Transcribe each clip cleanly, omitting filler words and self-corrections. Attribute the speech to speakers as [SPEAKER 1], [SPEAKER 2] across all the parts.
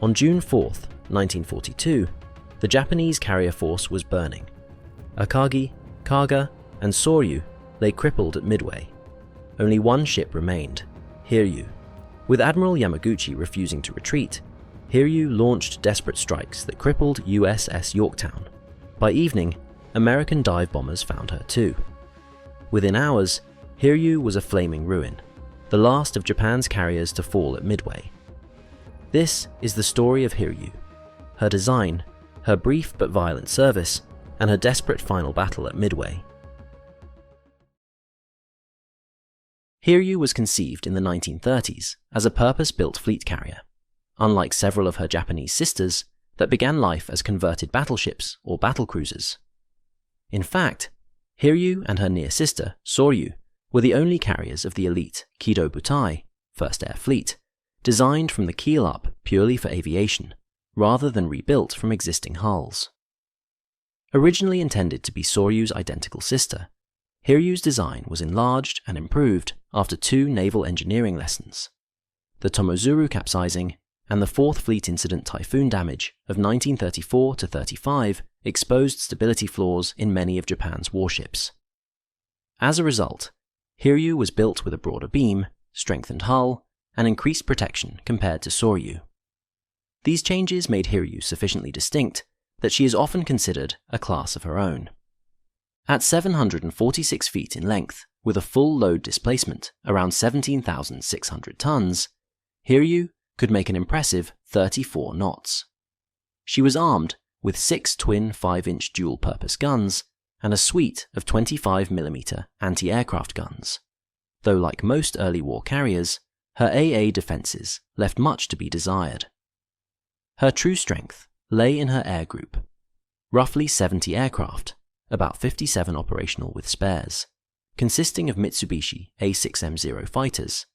[SPEAKER 1] On June 4, 1942, the Japanese carrier force was burning. Akagi, Kaga, and Sōryū lay crippled at Midway. Only one ship remained, Hiryū. With Admiral Yamaguchi refusing to retreat, Hiryū launched desperate strikes that crippled USS Yorktown. By evening, American dive bombers found her too. Within hours, Hiryū was a flaming ruin, the last of Japan's carriers to fall at Midway. This is the story of Hiryū, her design, her brief but violent service, and her desperate final battle at Midway. Hiryū was conceived in the 1930s as a purpose-built fleet carrier, unlike several of her Japanese sisters that began life as converted battleships or battlecruisers. In fact, Hiryū and her near sister, Sōryū, were the only carriers of the elite Kido Butai, First Air Fleet, designed from the keel up purely for aviation, rather than rebuilt from existing hulls. Originally intended to be Sōryū's identical sister, Hiryū's design was enlarged and improved after 2 naval engineering lessons: the Tomozuru capsizing and the 4th Fleet incident typhoon damage of 1934-35 exposed stability flaws in many of Japan's warships. As a result, Hiryū was built with a broader beam, strengthened hull, and increased protection compared to Sōryū. These changes made Hiryū sufficiently distinct that she is often considered a class of her own. At 746 feet in length, with a full load displacement around 17,600 tons, Hiryū could make an impressive 34 knots. She was armed with 6 twin 5-inch dual-purpose guns and a suite of 25mm anti-aircraft guns, though like most early war carriers, her AA defences left much to be desired. Her true strength lay in her air group, roughly 70 aircraft, about 57 operational with spares, consisting of Mitsubishi A6M0 fighters,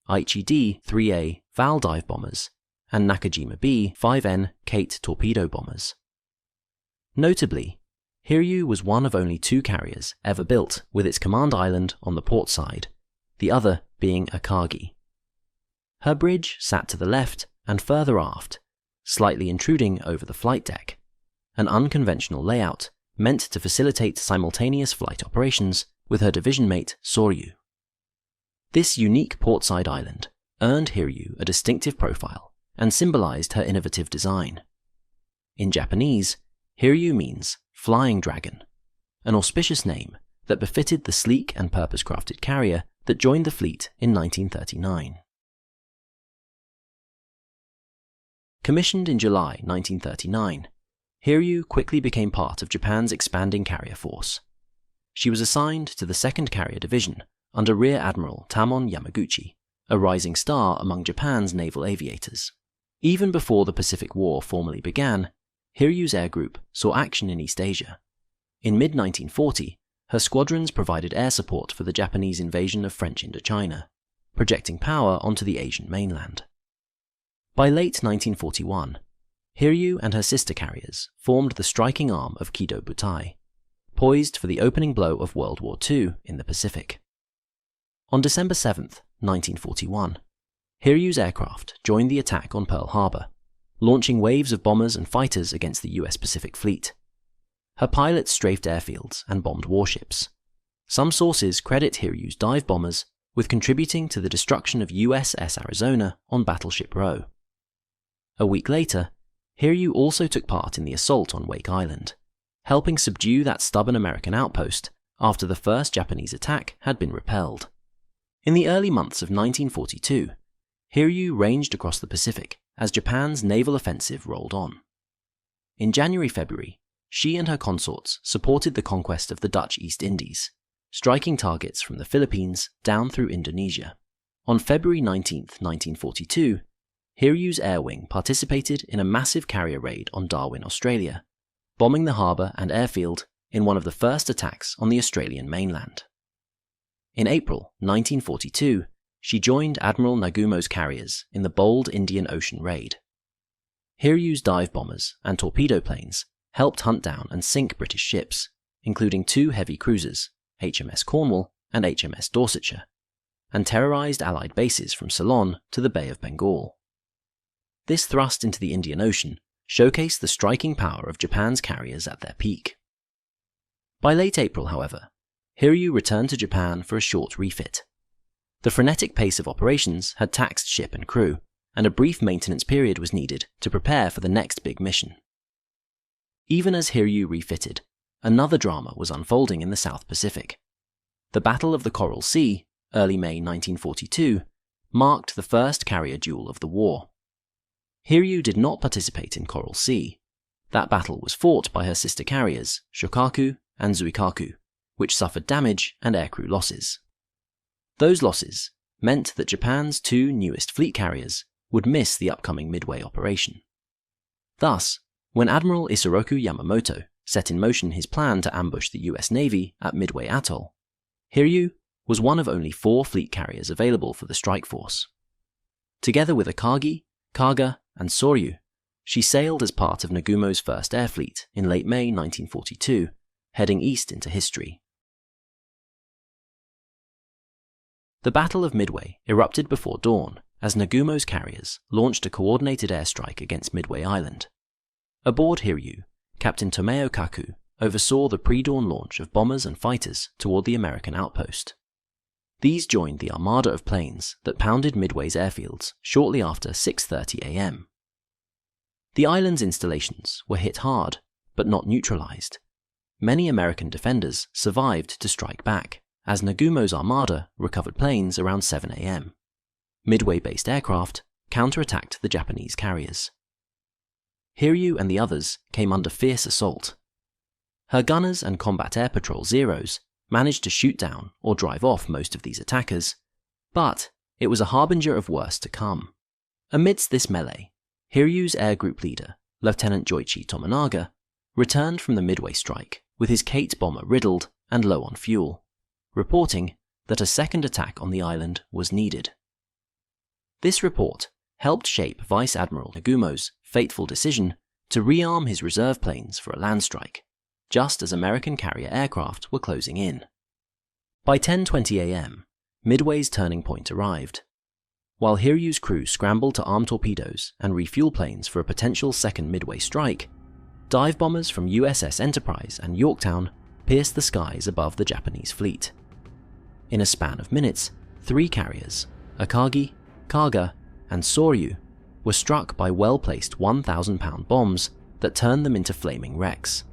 [SPEAKER 1] Aichi D-3A Val dive bombers, and Nakajima B-5N Kate torpedo bombers. Notably, Hiryū was one of only 2 carriers ever built with its command island on the port side, the other being Akagi. Her bridge sat to the left and further aft, slightly intruding over the flight deck, an unconventional layout meant to facilitate simultaneous flight operations with her division mate Sōryū. This unique portside island earned Hiryū a distinctive profile and symbolized her innovative design. In Japanese, Hiryū means flying dragon, an auspicious name that befitted the sleek and purpose-crafted carrier that joined the fleet in 1939. Commissioned in July 1939, Hiryū quickly became part of Japan's expanding carrier force. She was assigned to the 2nd Carrier Division under Rear Admiral Tamon Yamaguchi, a rising star among Japan's naval aviators. Even before the Pacific War formally began, Hiryū's air group saw action in East Asia. In mid-1940, her squadrons provided air support for the Japanese invasion of French Indochina, projecting power onto the Asian mainland. By late 1941, Hiryū and her sister carriers formed the striking arm of Kido Butai, poised for the opening blow of World War II in the Pacific. On December 7, 1941, Hiryū's aircraft joined the attack on Pearl Harbor, launching waves of bombers and fighters against the US Pacific Fleet. Her pilots strafed airfields and bombed warships. Some sources credit Hiryū's dive bombers with contributing to the destruction of USS Arizona on Battleship Row. A week later, Hiryū also took part in the assault on Wake Island, helping subdue that stubborn American outpost after the first Japanese attack had been repelled. In the early months of 1942, Hiryū ranged across the Pacific as Japan's naval offensive rolled on. In January-February, she and her consorts supported the conquest of the Dutch East Indies, striking targets from the Philippines down through Indonesia. On February 19, 1942, Hiryū's air wing participated in a massive carrier raid on Darwin, Australia, bombing the harbour and airfield in one of the first attacks on the Australian mainland. In April 1942, she joined Admiral Nagumo's carriers in the bold Indian Ocean raid. Hiryū's dive bombers and torpedo planes helped hunt down and sink British ships, including 2 heavy cruisers, HMS Cornwall and HMS Dorsetshire, and terrorised Allied bases from Ceylon to the Bay of Bengal. This thrust into the Indian Ocean showcased the striking power of Japan's carriers at their peak. By late April, however, Hiryū returned to Japan for a short refit. The frenetic pace of operations had taxed ship and crew, and a brief maintenance period was needed to prepare for the next big mission. Even as Hiryū refitted, another drama was unfolding in the South Pacific. The Battle of the Coral Sea, early May 1942, marked the first carrier duel of the war. Hiryū did not participate in Coral Sea. That battle was fought by her sister carriers, Shokaku and Zuikaku, which suffered damage and aircrew losses. Those losses meant that Japan's two newest fleet carriers would miss the upcoming Midway operation. Thus, when Admiral Isoroku Yamamoto set in motion his plan to ambush the US Navy at Midway Atoll, Hiryū was one of only 4 fleet carriers available for the strike force. Together with Akagi, Kaga, and Sōryū, she sailed as part of Nagumo's first air fleet in late May 1942, heading east into history. The Battle of Midway erupted before dawn as Nagumo's carriers launched a coordinated airstrike against Midway Island. Aboard Hiryū, Captain Tomeo Kaku oversaw the pre-dawn launch of bombers and fighters toward the American outpost. These joined the armada of planes that pounded Midway's airfields shortly after 6:30 a.m. The island's installations were hit hard, but not neutralized. Many American defenders survived to strike back, as Nagumo's armada recovered planes around 7 a.m. Midway-based aircraft counterattacked the Japanese carriers. Hiryū and the others came under fierce assault. Her gunners and combat air patrol Zeros managed to shoot down or drive off most of these attackers, but it was a harbinger of worse to come. Amidst this melee, Hiryū's air group leader, Lieutenant Joichi Tominaga, returned from the Midway strike with his Kate bomber riddled and low on fuel, reporting that a second attack on the island was needed. This report helped shape Vice Admiral Nagumo's fateful decision to rearm his reserve planes for a land strike, just as American carrier aircraft were closing in. By 10:20 a.m., Midway's turning point arrived. While Hiryū's crew scrambled to arm torpedoes and refuel planes for a potential second Midway strike, dive bombers from USS Enterprise and Yorktown pierced the skies above the Japanese fleet. In a span of minutes, 3 carriers, Akagi, Kaga, and Sōryū, were struck by well-placed 1,000-pound bombs that turned them into flaming wrecks.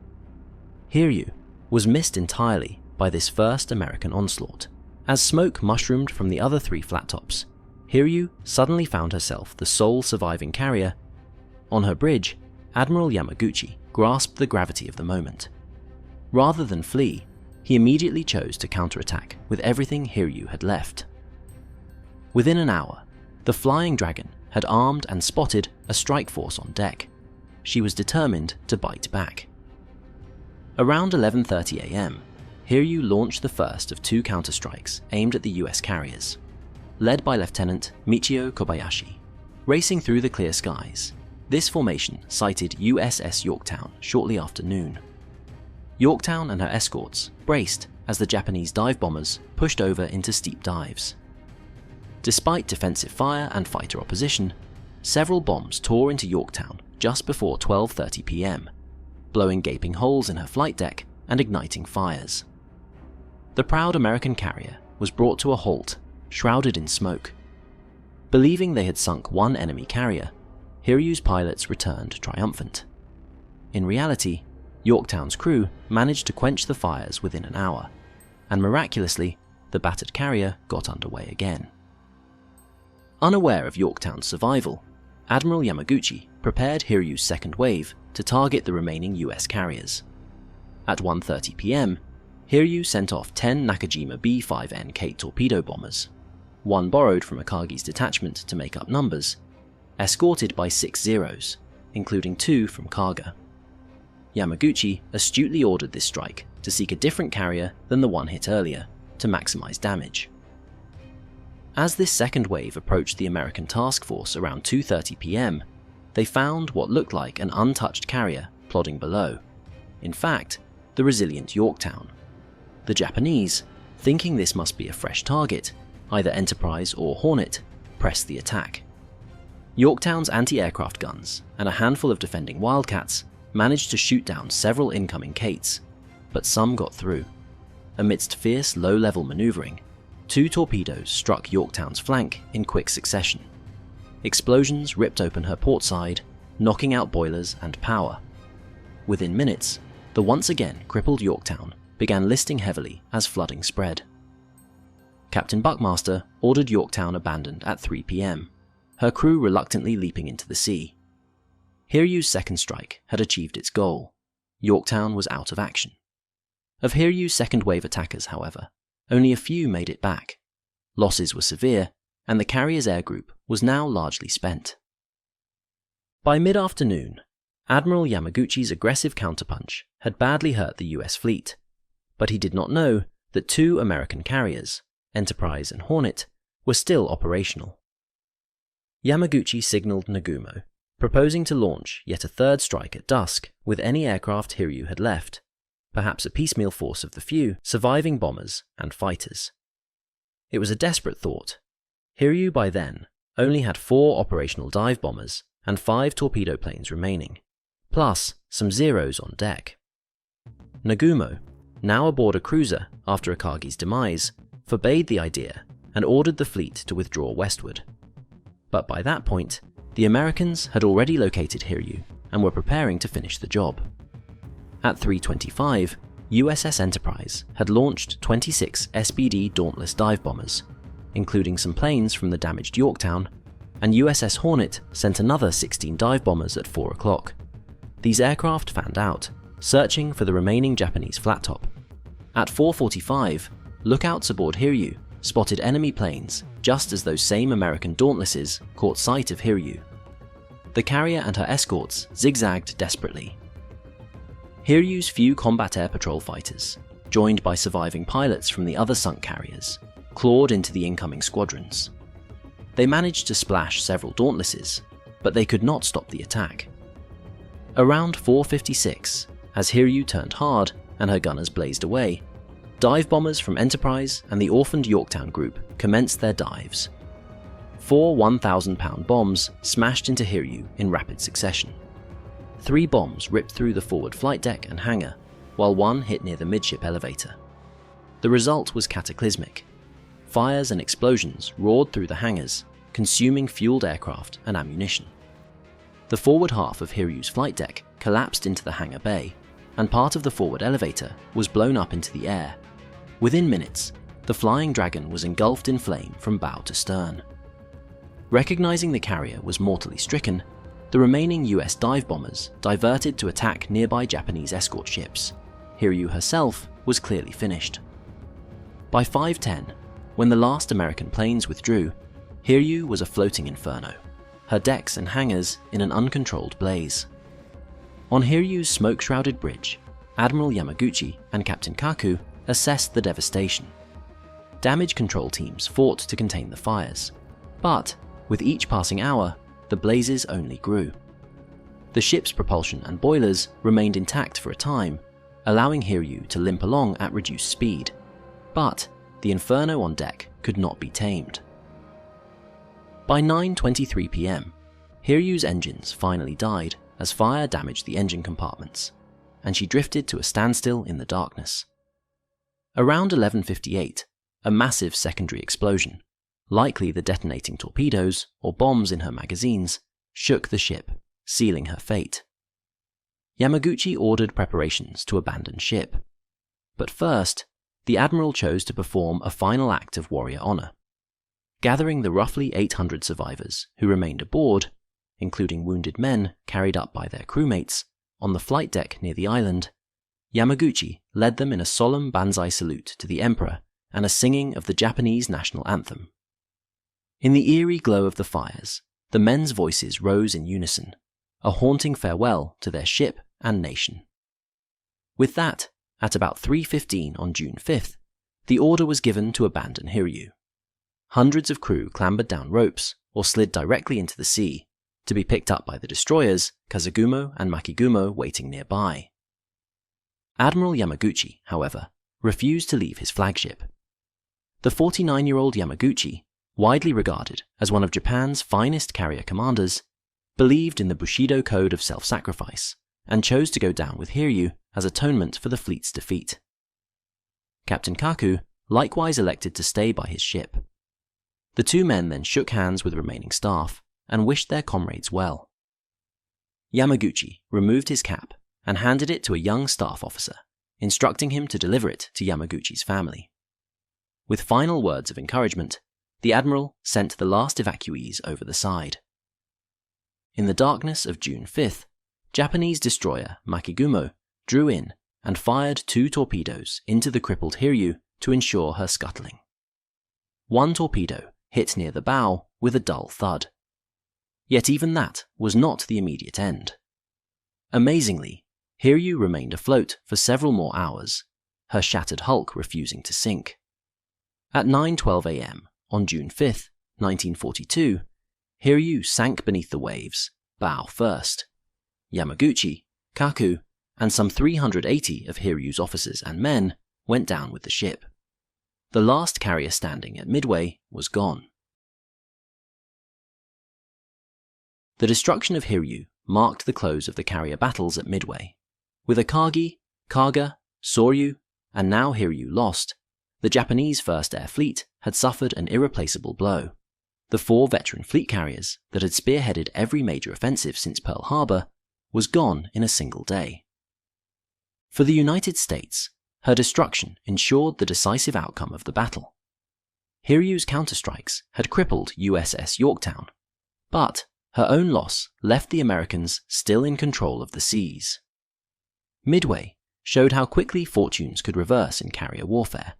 [SPEAKER 1] Hiryū was missed entirely by this first American onslaught. As smoke mushroomed from the other 3 flat tops, Hiryū suddenly found herself the sole surviving carrier. On her bridge, Admiral Yamaguchi grasped the gravity of the moment. Rather than flee, he immediately chose to counterattack with everything Hiryū had left. Within an hour, the Flying Dragon had armed and spotted a strike force on deck. She was determined to bite back. Around 11:30 a.m., Hiryū launched the first of 2 counterstrikes aimed at the US carriers, led by Lieutenant Michio Kobayashi. Racing through the clear skies, this formation sighted USS Yorktown shortly after noon. Yorktown and her escorts braced as the Japanese dive bombers pushed over into steep dives. Despite defensive fire and fighter opposition, several bombs tore into Yorktown just before 12:30 p.m., blowing gaping holes in her flight deck and igniting fires. The proud American carrier was brought to a halt, shrouded in smoke. Believing they had sunk one enemy carrier, Hiryū's pilots returned triumphant. In reality, Yorktown's crew managed to quench the fires within an hour, and miraculously, the battered carrier got underway again. Unaware of Yorktown's survival, Admiral Yamaguchi prepared Hiryū's second wave to target the remaining US carriers. At 1:30 p.m., Hiryū sent off 10 Nakajima B-5N Kate torpedo bombers, 1 borrowed from Akagi's detachment to make up numbers, escorted by 6 Zeros, including 2 from Kaga. Yamaguchi astutely ordered this strike to seek a different carrier than the one hit earlier, to maximize damage. As this second wave approached the American task force around 2:30 p.m., they found what looked like an untouched carrier plodding below. In fact, the resilient Yorktown. The Japanese, thinking this must be a fresh target, either Enterprise or Hornet, pressed the attack. Yorktown's anti-aircraft guns and a handful of defending Wildcats managed to shoot down several incoming Kates, but some got through. Amidst fierce low-level maneuvering, 2 torpedoes struck Yorktown's flank in quick succession. Explosions ripped open her port side, knocking out boilers and power. Within minutes, the once again crippled Yorktown began listing heavily as flooding spread. Captain Buckmaster ordered Yorktown abandoned at 3 p.m., her crew reluctantly leaping into the sea. Hiryū's second strike had achieved its goal. Yorktown was out of action. Of Hiryū's second wave attackers, however, only a few made it back. Losses were severe, and the carrier's air group was now largely spent. By mid-afternoon, Admiral Yamaguchi's aggressive counterpunch had badly hurt the US fleet, but he did not know that 2 American carriers, Enterprise and Hornet, were still operational. Yamaguchi signaled Nagumo, proposing to launch yet a third strike at dusk with any aircraft Hiryū had left, perhaps a piecemeal force of the few surviving bombers and fighters. It was a desperate thought. Hiryū by then only had 4 operational dive bombers and 5 torpedo planes remaining, plus some Zeros on deck. Nagumo, now aboard a cruiser after Akagi's demise, forbade the idea and ordered the fleet to withdraw westward. But by that point, the Americans had already located Hiryū and were preparing to finish the job. At 3:25, USS Enterprise had launched 26 SBD Dauntless dive bombers, including some planes from the damaged Yorktown, and USS Hornet sent another 16 dive bombers at 4 o'clock. These aircraft fanned out, searching for the remaining Japanese flat top. At 4:45, lookouts aboard Hiryū spotted enemy planes just as those same American Dauntlesses caught sight of Hiryū. The carrier and her escorts zigzagged desperately. Hiryū's few combat air patrol fighters, joined by surviving pilots from the other sunk carriers, clawed into the incoming squadrons. They managed to splash several Dauntlesses, but they could not stop the attack. Around 4:56, as Hiryū turned hard and her gunners blazed away, dive bombers from Enterprise and the orphaned Yorktown group commenced their dives. 4 1,000-pound bombs smashed into Hiryū in rapid succession. 3 bombs ripped through the forward flight deck and hangar, while 1 hit near the midship elevator. The result was cataclysmic. Fires and explosions roared through the hangars, consuming fueled aircraft and ammunition. The forward half of Hiryū's flight deck collapsed into the hangar bay, and part of the forward elevator was blown up into the air. Within minutes, the Flying Dragon was engulfed in flame from bow to stern. Recognizing the carrier was mortally stricken, the remaining US dive bombers diverted to attack nearby Japanese escort ships. Hiryū herself was clearly finished. By 5:10, when the last American planes withdrew, Hiryū was a floating inferno, her decks and hangars in an uncontrolled blaze. On Hiryū's smoke-shrouded bridge, Admiral Yamaguchi and Captain Kaku assessed the devastation. Damage control teams fought to contain the fires, but with each passing hour, the blazes only grew. The ship's propulsion and boilers remained intact for a time, allowing Hiryū to limp along at reduced speed, but the inferno on deck could not be tamed. By 9:23 p.m., Hiryū's engines finally died as fire damaged the engine compartments, and she drifted to a standstill in the darkness. Around 11:58, a massive secondary explosion, likely the detonating torpedoes or bombs in her magazines, shook the ship, sealing her fate. Yamaguchi ordered preparations to abandon ship. But first, the admiral chose to perform a final act of warrior honor. Gathering the roughly 800 survivors who remained aboard, including wounded men carried up by their crewmates, on the flight deck near the island, Yamaguchi led them in a solemn banzai salute to the emperor and a singing of the Japanese national anthem. In the eerie glow of the fires, the men's voices rose in unison, a haunting farewell to their ship and nation. With that, at about 3:15 on June 5th, the order was given to abandon Hiryū. Hundreds of crew clambered down ropes or slid directly into the sea, to be picked up by the destroyers Kazagumo and Makigumo waiting nearby. Admiral Yamaguchi, however, refused to leave his flagship. The 49-year-old Yamaguchi widely regarded as one of Japan's finest carrier commanders, believed in the Bushido code of self-sacrifice and chose to go down with Hiryū as atonement for the fleet's defeat. Captain Kaku likewise elected to stay by his ship. The two men then shook hands with remaining staff and wished their comrades well. Yamaguchi removed his cap and handed it to a young staff officer, instructing him to deliver it to Yamaguchi's family. With final words of encouragement, the admiral sent the last evacuees over the side. In the darkness of June 5th, Japanese destroyer Makigumo drew in and fired 2 torpedoes into the crippled Hiryū to ensure her scuttling. One torpedo hit near the bow with a dull thud. Yet even that was not the immediate end. Amazingly, Hiryū remained afloat for several more hours, her shattered hulk refusing to sink. At 9:12 a.m. on June 5, 1942, Hiryū sank beneath the waves, bow first. Yamaguchi, Kaku, and some 380 of Hiryū's officers and men went down with the ship. The last carrier standing at Midway was gone. The destruction of Hiryū marked the close of the carrier battles at Midway. With Akagi, Kaga, Sōryū, and now Hiryū lost, the Japanese First Air Fleet had suffered an irreplaceable blow. The 4 veteran fleet carriers that had spearheaded every major offensive since Pearl Harbor was gone in a single day. For the United States, her destruction ensured the decisive outcome of the battle. Hiryū's counterstrikes had crippled USS Yorktown, but her own loss left the Americans still in control of the seas. Midway showed how quickly fortunes could reverse in carrier warfare,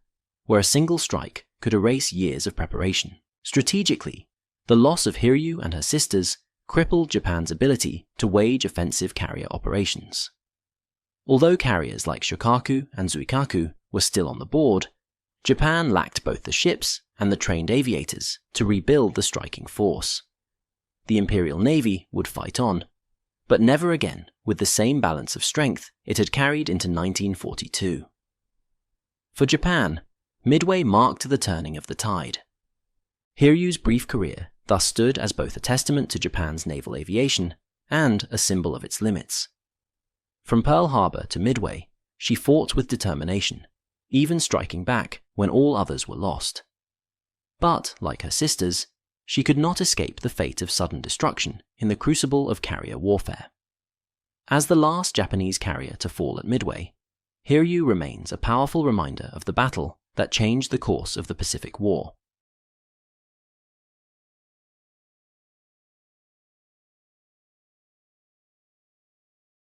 [SPEAKER 1] where a single strike could erase years of preparation. Strategically, the loss of Hiryū and her sisters crippled Japan's ability to wage offensive carrier operations. Although carriers like Shokaku and Zuikaku were still on the board, Japan lacked both the ships and the trained aviators to rebuild the striking force. The Imperial Navy would fight on, but never again with the same balance of strength it had carried into 1942. For Japan, Midway marked the turning of the tide. Hiryū's brief career thus stood as both a testament to Japan's naval aviation and a symbol of its limits. From Pearl Harbor to Midway, she fought with determination, even striking back when all others were lost. But, like her sisters, she could not escape the fate of sudden destruction in the crucible of carrier warfare. As the last Japanese carrier to fall at Midway, Hiryū remains a powerful reminder of the battle that changed the course of the Pacific War.